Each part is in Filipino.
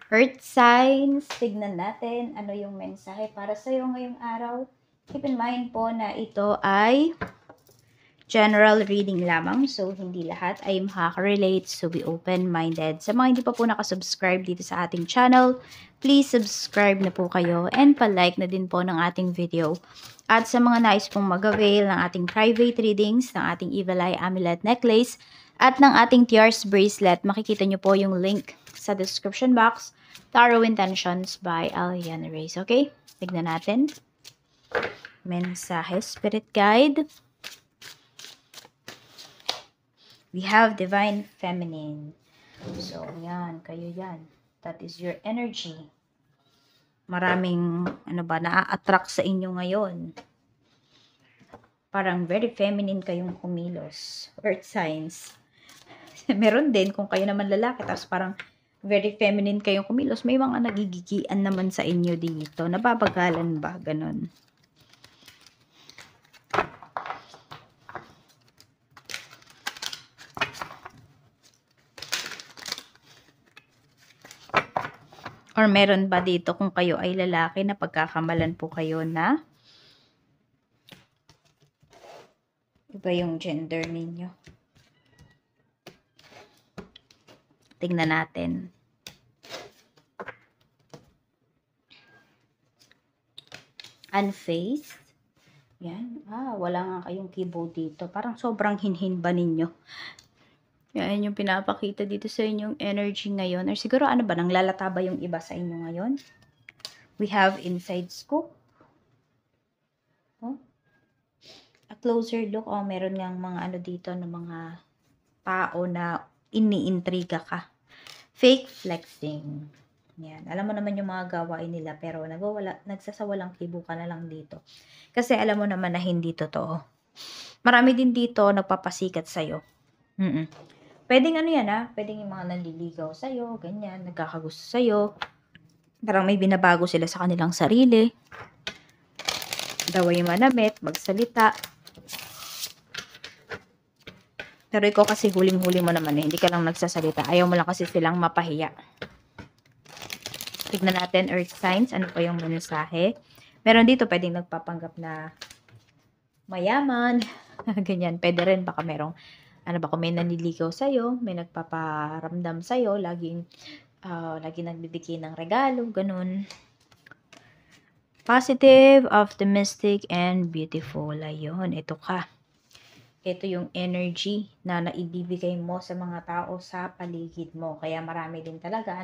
Earth signs, tignan natin ano yung mensahe para sa'yo ngayong araw. Keep in mind po na ito ay general reading lamang. So, hindi lahat ay makaka-relate. So, be open-minded. Sa mga hindi pa po nakasubscribe dito sa ating channel, please subscribe na po kayo and pa-like na din po ng ating video. At sa mga nais pong mag-avail ng ating private readings, ng ating Evil Eye Amulet Necklace, at ng ating Tears Bracelet, makikita nyo po yung link sa description box. Tarot Intentions by Aliana Reyes. Okay? Tignan natin. Mensahe, Spirit Guide. We have Divine Feminine. So, yan. Kayo yan. That is your energy. Maraming, na-attract sa inyo ngayon. Parang very feminine kayong kumilos. Earth signs. Meron din, kung kayo naman lalaki, tapos parang very feminine kayong kumilos, may mga nagigigian naman sa inyo dito. Nababagalan ba? Ganon. Or meron ba dito kung kayo ay lalaki na pagkakamalan po kayo na iba yung gender ninyo? Tingnan natin. Unfazed. Yan. Wala nga kayong keyboard dito. Parang sobrang hinhin ba ninyo? Yan yung pinapakita dito sa inyong energy ngayon. Or siguro nang lalata ba yung iba sa inyo ngayon? We have inside scoop. A closer look. Meron ngang mga dito na mga tao na iniintriga ka. Fake flexing. Yan. Alam mo naman yung mga gawain nila pero nagsasawalang kibo ka na lang dito. Kasi alam mo naman na hindi totoo. Marami din dito nagpapasikat sa'yo. Pwedeng pwedeng yung mga nanliligaw sa'yo, ganyan, nagkakagusto sa'yo. Parang may binabago sila sa kanilang sarili. Daway manamit, magsalita. Pero ikaw kasi huling-huli mo naman hindi ka lang nagsasalita. Ayaw mo lang kasi silang mapahiya. Tignan natin, earth signs, ano pa yung mensahe. Meron dito pwedeng nagpapanggap na mayaman, ganyan. Pwede rin baka merong kung may nanliligaw sa'yo, may nagpaparamdam sa'yo, laging nagbibigay ng regalo, ganun. Positive, optimistic, and beautiful. Ayun, ito ka. Ito yung energy na naibibigay mo sa mga tao sa paligid mo. Kaya marami din talaga,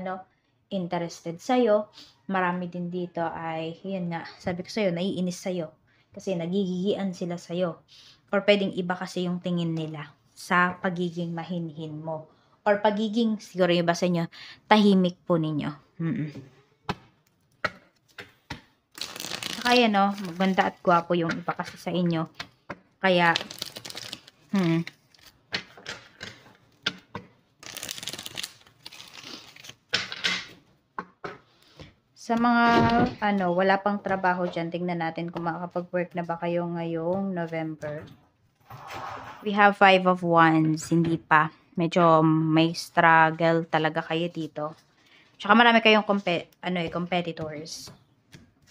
interested sa'yo. Marami din dito ay, yun nga, sabi ko sa'yo, naiinis sa'yo. Kasi nagigigian sila sa'yo. Or pwedeng iba kasi yung tingin nila sa pagiging mahinhin mo. Or pagiging, siguro yung ba sa inyo, tahimik po ninyo. Kaya maganda at gwapo yung iba kasi sa inyo. Kaya, sa mga, wala pang trabaho dyan, tingnan natin kung makakapag-work na ba kayo ngayong November. We have 5 of Wands, hindi pa. Medyo may struggle talaga kayo dito. Tsaka marami kayong competitors.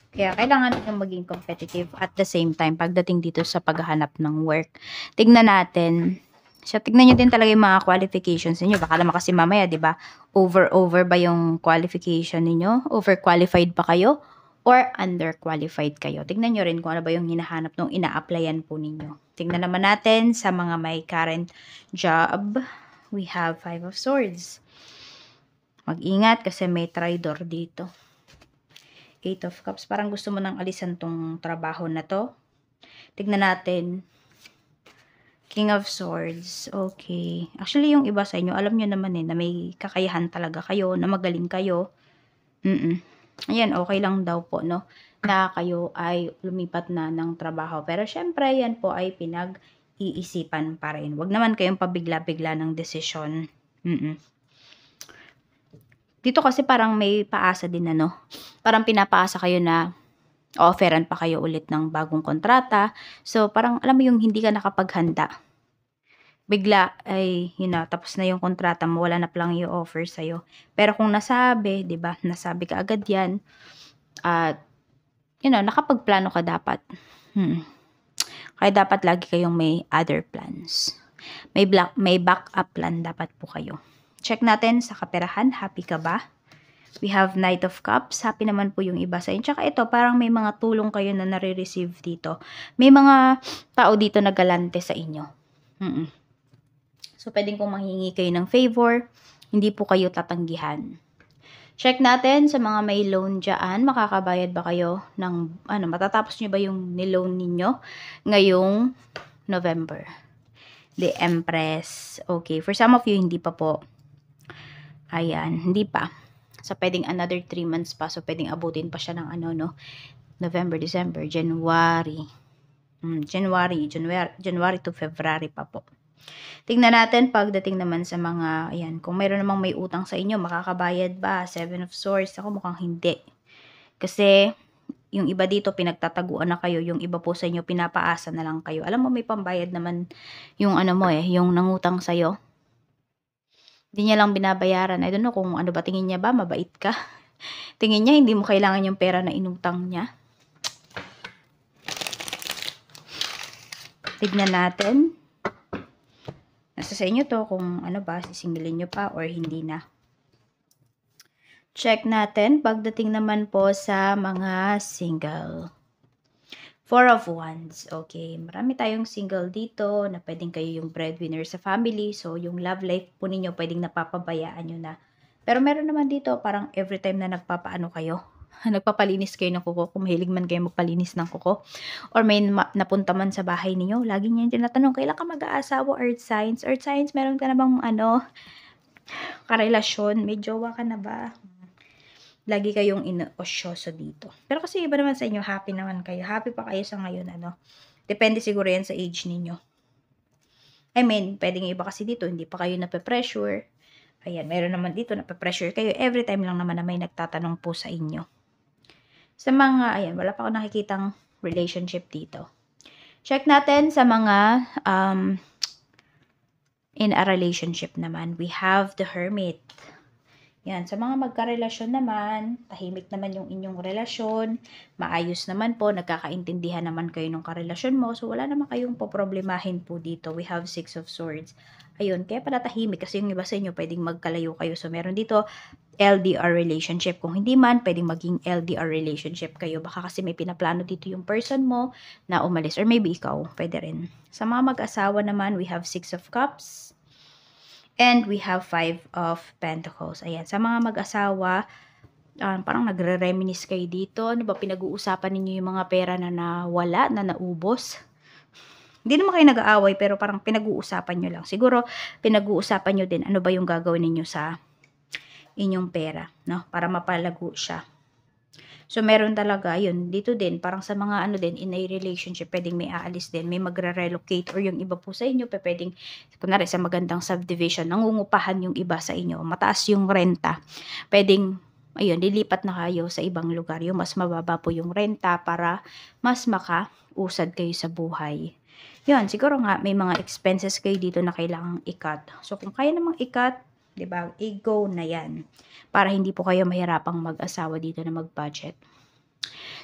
Kaya kailangan nyo maging competitive at the same time pagdating dito sa paghahanap ng work. Tignan natin. Tignan nyo din talaga yung mga qualifications niyo. Baka naman kasi mamaya, di ba? Over ba yung qualification niyo? Overqualified pa kayo? Or underqualified kayo? Tignan nyo rin kung ano ba yung hinahanap nung ina-applyan po ninyo. Tignan naman natin sa mga may current job. We have 5 of Swords. Mag-ingat kasi may traitor dito. 8 of Cups. Parang gusto mo nang alisan tong trabaho na to. Tignan natin. King of Swords. Okay. Actually, yung iba sa inyo, alam nyo naman na may kakayahan talaga kayo, na magaling kayo. Ayan, okay lang daw po, na kayo ay lumipat na ng trabaho. Pero syempre, yan po ay pinag-iisipan pa rin. Huwag naman kayong pabigla-bigla ng desisyon. Dito kasi parang may paasa din parang pinapaasa kayo na offeran pa kayo ulit ng bagong kontrata. So, parang alam mo yung hindi ka nakapaghanda. bigla ay, tapos na yung kontrata mo, wala na palang i-offer sa'yo. Pero kung nasabi, 'di ba, nasabi ka agad 'yan at nakapagplano ka dapat. Kaya dapat lagi kayong may other plans. May backup plan dapat po kayo. Check natin sa kaperahan, happy ka ba? We have Knight of Cups. Happy naman po yung iba sa inyo. Tsaka ito, parang may mga tulong kayo na nare-receive dito. May mga tao dito na galante sa inyo. So, pwedeng kung manghingi kayo ng favor, hindi po kayo tatanggihan. Check natin sa mga may loan dyan. Makakabayad ba kayo ng, matatapos nyo ba yung niloan ninyo ngayong November? The Empress. Okay. For some of you, hindi pa po. Ayan, hindi pa. So, pwedeng another 3 months pa. So, pwedeng abutin pa siya ng November, December, January. January to February pa po. Tingnan natin pagdating naman sa mga, ayan, kung mayroon namang may utang sa inyo, makakabayad ba? 7 of Swords. Ako mukhang hindi. Kasi, yung iba dito, pinagtataguan na kayo. Yung iba po sa inyo, pinapaasa na lang kayo. Alam mo, may pambayad naman yung yung nangutang sa'yo. Hindi niya lang binabayaran. I don't know kung ano ba tingin niya ba, mabait ka. Tingin niya, hindi mo kailangan yung pera na inutang niya. Tignan natin. Nasa sa inyo to kung sisingilin nyo pa or hindi na. Check natin. Pagdating naman po sa mga single. 4 of Wands. Okay. Marami tayong single dito na pwedeng kayo yung breadwinner sa family. So, yung love life po ninyo pwedeng napapabayaan nyo na. Pero meron naman dito parang every time na nagpapaano kayo. Nagpapalinis kayo ng kuko. Kung mahilig man kayo magpalinis ng kuko. Or may napunta man sa bahay ninyo. Lagi niya yung tinatanong, kailan ka mag-aasawa? Earth signs. Earth signs, meron ka na bang karelasyon? May jowa ka na ba? Lagi kayong ino-osyoso dito. Pero kasi iba naman sa inyo, happy naman kayo. Happy pa kayo sa ngayon, Depende siguro yan sa age ninyo. I mean, pwedeng iba kasi dito, hindi pa kayo nape-pressure. Ayan, meron naman dito, nape-pressure kayo. Every time lang naman na may nagtatanong po sa inyo. Sa mga, ayan, wala pa ako nakikitang relationship dito. Check natin sa mga, in a relationship naman. We have the Hermit. Yan, sa mga magkarelasyon naman, tahimik naman yung inyong relasyon, maayos naman po, nagkakaintindihan naman kayo ng karelasyon mo, so wala naman kayong poproblemahin po dito. We have 6 of Swords. Ayun, kaya pala tahimik kasi yung iba sa inyo pwedeng magkalayo kayo. So meron dito LDR relationship. Kung hindi man, pwedeng maging LDR relationship kayo. Baka kasi may pinaplano dito yung person mo na umalis or maybe ikaw, pwede rin. Sa mga mag-asawa naman, we have 6 of Cups. And we have 5 of Pentacles. Ayan, sa mga mag-asawa, parang nagre-reminisce kayo dito. Ano ba, pinag-uusapan ninyo yung mga pera na nawala, na naubos? Hindi naman kayo nag-aaway, pero parang pinag-uusapan nyo lang. Siguro, pinag-uusapan nyo din ano ba yung gagawin ninyo sa inyong pera, no? Para mapalago siya. So, meron talaga, yun, dito din, parang sa mga in a relationship, pwedeng may aalis din, may magre-relocate, or yung iba po sa inyo, pwedeng, kunwari sa magandang subdivision, nangungupahan yung iba sa inyo, mataas yung renta, pwedeng, ayun, lilipat na kayo sa ibang lugar, yung mas mababa po yung renta, para mas makausad kayo sa buhay. Yun, siguro nga, may mga expenses kayo dito na kailangang i-cut. So, kung kaya namang i-cut, diba, i-go na yan. Para hindi po kayo mahirapang mag-asawa dito na mag-budget.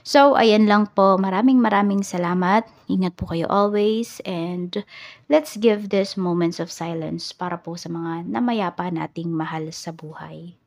So, ayan lang po. Maraming salamat. Ingat po kayo always. And let's give this moments of silence para po sa mga namayapa nating mahal sa buhay.